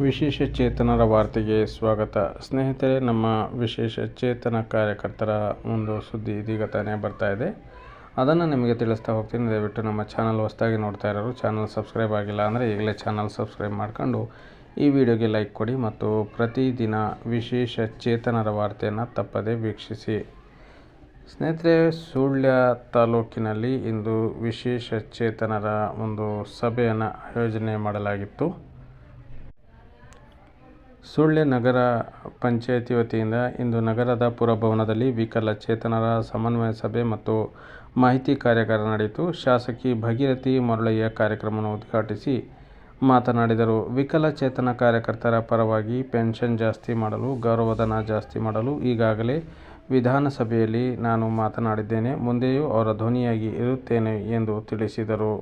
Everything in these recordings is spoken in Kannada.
ವಿಶೇಷ ಚೇತನರ ವಾರ್ತೆಗೆ ಸ್ವಾಗತ. ಸ್ನೇಹಿತರೆ, ನಮ್ಮ ವಿಶೇಷ ಚೇತನ ಕಾರ್ಯಕರ್ತರ ಒಂದು ಸುದ್ದಿ ಇದೀಗ ತಾನೇ ಬರ್ತಾ ಇದೆ. ಅದನ್ನು ನಿಮಗೆ ತಿಳಿಸ್ತಾ ಹೋಗ್ತೀನಿ. ದಯವಿಟ್ಟು ನಮ್ಮ ಚಾನಲ್ ಹೊಸದಾಗಿ ನೋಡ್ತಾ ಇರೋರು ಚಾನಲ್ ಸಬ್ಸ್ಕ್ರೈಬ್ ಆಗಿಲ್ಲ ಅಂದರೆ ಈಗಲೇ ಚಾನಲ್ ಸಬ್ಸ್ಕ್ರೈಬ್ ಮಾಡ್ಕೊಂಡು ಈ ವಿಡಿಯೋಗೆ ಲೈಕ್ ಕೊಡಿ ಮತ್ತು ಪ್ರತಿದಿನ ವಿಶೇಷ ಚೇತನರ ವಾರ್ತೆಯನ್ನು ತಪ್ಪದೇ ವೀಕ್ಷಿಸಿ. ಸ್ನೇಹಿತರೆ, ಸುಳ್ಯ ತಾಲೂಕಿನಲ್ಲಿ ಇಂದು ವಿಶೇಷ ಚೇತನರ ಒಂದು ಸಭೆಯನ್ನು ಆಯೋಜನೆ ಮಾಡಲಾಗಿತ್ತು. ಸುಳ್ಯ ನಗರ ಪಂಚಾಯಿತಿ ವತಿಯಿಂದ ಇಂದು ನಗರದ ಪುರಭವನದಲ್ಲಿ ವಿಕಲಚೇತನರ ಸಮನ್ವಯ ಸಭೆ ಮತ್ತು ಮಾಹಿತಿ ಕಾರ್ಯಾಗಾರ ನಡೆಯಿತು. ಶಾಸಕಿ ಭಾಗೀರಥಿ ಮರಳಯ್ಯ ಕಾರ್ಯಕ್ರಮವನ್ನು ಉದ್ಘಾಟಿಸಿ ಮಾತನಾಡಿದರು. ವಿಕಲಚೇತನ ಕಾರ್ಯಕರ್ತರ ಪರವಾಗಿ ಪೆನ್ಷನ್ ಜಾಸ್ತಿ ಮಾಡಲು, ಗೌರವಧನ ಜಾಸ್ತಿ ಮಾಡಲು ಈಗಾಗಲೇ ವಿಧಾನಸಭೆಯಲ್ಲಿ ನಾನು ಮಾತನಾಡಿದ್ದೇನೆ. ಮುಂದೆಯೂ ಅವರ ಧ್ವನಿಯಾಗಿ ಇರುತ್ತೇನೆ ಎಂದು ತಿಳಿಸಿದರು.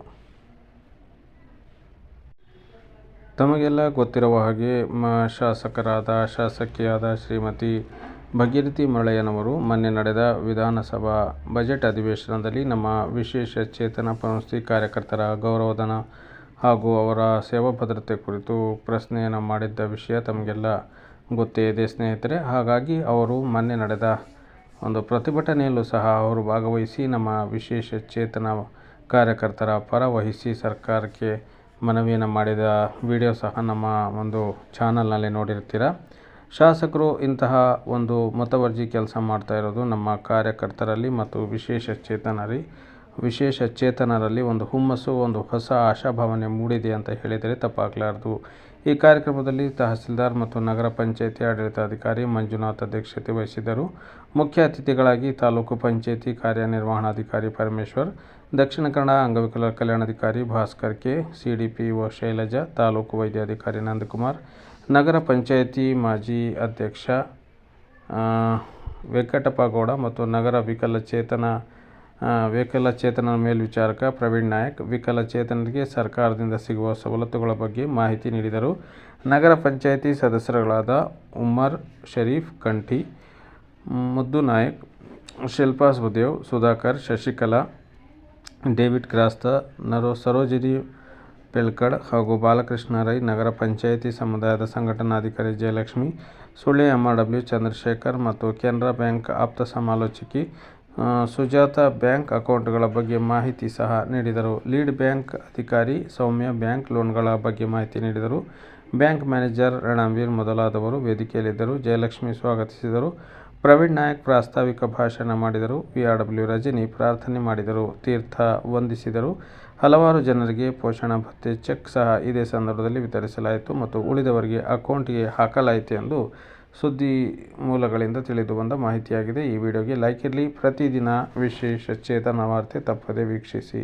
ತಮಗೆಲ್ಲ ಗೊತ್ತಿರುವ ಹಾಗೆ ಶಾಸಕಿಯಾದ ಶ್ರೀಮತಿ ಭಾಗೀರಥಿ ಮರಳಯ್ಯನವರು ಮೊನ್ನೆ ನಡೆದ ವಿಧಾನಸಭಾ ಬಜೆಟ್ ಅಧಿವೇಶನದಲ್ಲಿ ನಮ್ಮ ವಿಶೇಷ ಚೇತನ ಪಂಥಿ ಕಾರ್ಯಕರ್ತರ ಗೌರವಧನ ಹಾಗೂ ಅವರ ಸೇವಾ ಭದ್ರತೆ ಕುರಿತು ಪ್ರಶ್ನೆಯನ್ನು ಮಾಡಿದ್ದ ವಿಷಯ ತಮಗೆಲ್ಲ ಗೊತ್ತೇ ಇದೆ ಸ್ನೇಹಿತರೆ. ಹಾಗಾಗಿ ಅವರು ಮೊನ್ನೆ ನಡೆದ ಒಂದು ಪ್ರತಿಭಟನೆಯಲ್ಲೂ ಸಹ ಅವರು ಭಾಗವಹಿಸಿ ನಮ್ಮ ವಿಶೇಷ ಚೇತನ ಕಾರ್ಯಕರ್ತರ ಪರ ವಹಿಸಿ ಸರ್ಕಾರಕ್ಕೆ ಮನವಿಯನ್ನು ಮಾಡಿದ ವಿಡಿಯೋ ಸಹ ನಮ್ಮ ಒಂದು ಚಾನಲ್ನಲ್ಲಿ ನೋಡಿರ್ತೀರ. ಶಾಸಕರು ಇಂತಹ ಒಂದು ಮುತುವರ್ಜಿ ಕೆಲಸ ಮಾಡ್ತಾ ಇರೋದು ನಮ್ಮ ಕಾರ್ಯಕರ್ತರಲ್ಲಿ ಮತ್ತು ವಿಶೇಷ ಚೇತನರಲ್ಲಿ ಒಂದು ಹುಮ್ಮಸ್ಸು, ಒಂದು ಹೊಸ ಆಶಾಭಾವನೆ ಮೂಡಿದೆ ಅಂತ ಹೇಳಿದರೆ ತಪ್ಪಾಗಲಾರದು. ಈ ಕಾರ್ಯಕ್ರಮದಲ್ಲಿ ತಹಸೀಲ್ದಾರ್ ಮತ್ತು ನಗರ ಪಂಚಾಯಿತಿ ಆಡಳಿತಾಧಿಕಾರಿ ಮಂಜುನಾಥ್ ಅಧ್ಯಕ್ಷತೆ ವಹಿಸಿದ್ದರು. ಮುಖ್ಯ ಅತಿಥಿಗಳಾಗಿ ತಾಲೂಕು ಪಂಚಾಯಿತಿ ಕಾರ್ಯನಿರ್ವಹಣಾಧಿಕಾರಿ ಪರಮೇಶ್ವರ್, ದಕ್ಷಿಣ ಕನ್ನಡ ಅಂಗವಿಕಲರ ಕಲ್ಯಾಣಾಧಿಕಾರಿ ಭಾಸ್ಕರ್ ಕೆ, ಸಿಡಿಪಿಒ ಶೈಲಜಾ, ತಾಲೂಕು ವೈದ್ಯಾಧಿಕಾರಿ ನಂದಕುಮಾರ್, ನಗರ ಪಂಚಾಯಿತಿ ಮಾಜಿ ಅಧ್ಯಕ್ಷ ವೆಂಕಟಪ್ಪಗೌಡ ಮತ್ತು ನಗರ ವಿಕಲಚೇತನ ಮೇಲ್ವಿಚಾರಕ ಪ್ರವೀಣ್ ನಾಯಕ್ ವಿಕಲಚೇತನರಿಗೆ ಸರ್ಕಾರದಿಂದ ಸಿಗುವ ಸವಲತ್ತುಗಳ ಬಗ್ಗೆ ಮಾಹಿತಿ ನೀಡಿದರು. ನಗರ ಪಂಚಾಯಿತಿ ಸದಸ್ಯರುಗಳಾದ ಉಮ್ಮರ್ ಶರೀಫ್ ಕಂಠಿ, ಮುದ್ದು ನಾಯಕ್, ಶಿಲ್ಪಾ ಸುದೇವ್, ಸುಧಾಕರ್, ಶಶಿಕಲಾ, ಡೇವಿಡ್ ಕ್ರಾಸ್ತ, ಸರೋಜಿನಿ ಪೆಳ್ಕಡ್ ಹಾಗೂ ಬಾಲಕೃಷ್ಣ ರೈ, ನಗರ ಪಂಚಾಯಿತಿ ಸಮುದಾಯದ ಸಂಘಟನಾಧಿಕಾರಿ ಜಯಲಕ್ಷ್ಮಿ, ಸುಳ್ಯ MRW ಚಂದ್ರಶೇಖರ್ ಮತ್ತು ಕೆನರಾ ಬ್ಯಾಂಕ್ ಆಪ್ತ ಸಮಾಲೋಚಕಿ ಸುಜಾತ ಬ್ಯಾಂಕ್ ಅಕೌಂಟ್ಗಳ ಬಗ್ಗೆ ಮಾಹಿತಿ ಸಹ ನೀಡಿದರು. ಲೀಡ್ ಬ್ಯಾಂಕ್ ಅಧಿಕಾರಿ ಸೌಮ್ಯ ಬ್ಯಾಂಕ್ ಲೋನ್ಗಳ ಬಗ್ಗೆ ಮಾಹಿತಿ ನೀಡಿದರು. ಬ್ಯಾಂಕ್ ಮ್ಯಾನೇಜರ್ ರಣವೀರ್ ಮೊದಲಾದವರು ವೇದಿಕೆಯಲ್ಲಿದ್ದರು. ಜಯಲಕ್ಷ್ಮಿ ಸ್ವಾಗತಿಸಿದರು. ಪ್ರವೀಣ್ ನಾಯಕ್ ಪ್ರಾಸ್ತಾವಿಕ ಭಾಷಣ ಮಾಡಿದರು. VRW ರಜನಿ ಪ್ರಾರ್ಥನೆ ಮಾಡಿದರು. ತೀರ್ಥ ವಂದಿಸಿದರು. ಹಲವಾರು ಜನರಿಗೆ ಪೋಷಣ ಭತ್ಯೆ ಚೆಕ್ ಸಹ ಇದೇ ಸಂದರ್ಭದಲ್ಲಿ ವಿತರಿಸಲಾಯಿತು ಮತ್ತು ಉಳಿದವರಿಗೆ ಅಕೌಂಟ್ಗೆ ಹಾಕಲಾಯಿತು ಎಂದು ಸುದ್ದಿ ಮೂಲಗಳಿಂದ ತಿಳಿದು ಬಂದ ಮಾಹಿತಿಯಾಗಿದೆ. ಈ ವಿಡಿಯೋಗೆ ಲೈಕ್ ಇರಲಿ. ಪ್ರತಿದಿನ ವಿಶೇಷ ಚೇತನ ವಾರ್ತೆ ತಪ್ಪದೇ ವೀಕ್ಷಿಸಿ.